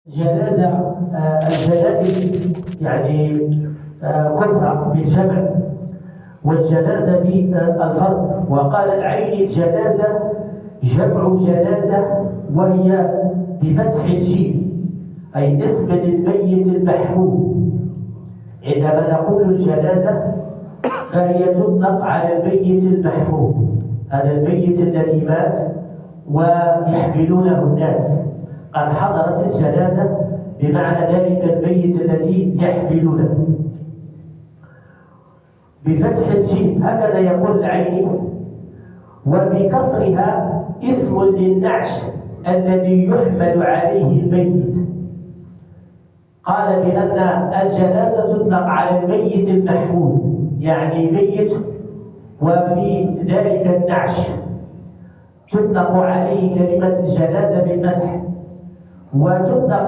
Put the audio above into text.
جنازة الجنائز يعني كثرة بالجمع، والجنازة بالفرد. وقال العيني الجنازة جمع جنازة، وهي بفتح الجيم، أي اسم للميت المحمول. عندما نقول الجنازة فهي تطلق على الميت المحمول، هذا الميت الذي مات ويحملونه الناس. قد حضرت الجنازة بمعنى ذلك الميت الذي يحملونه بفتح الجيم، هكذا يقول العيني. وبكسرها اسم للنعش الذي يحمل عليه الميت. قال بأن الجنازة تطلق على الميت المحمول، يعني ميت وفي ذلك النعش، تطلق عليه كلمة الجنازة بالفتح، وتطلق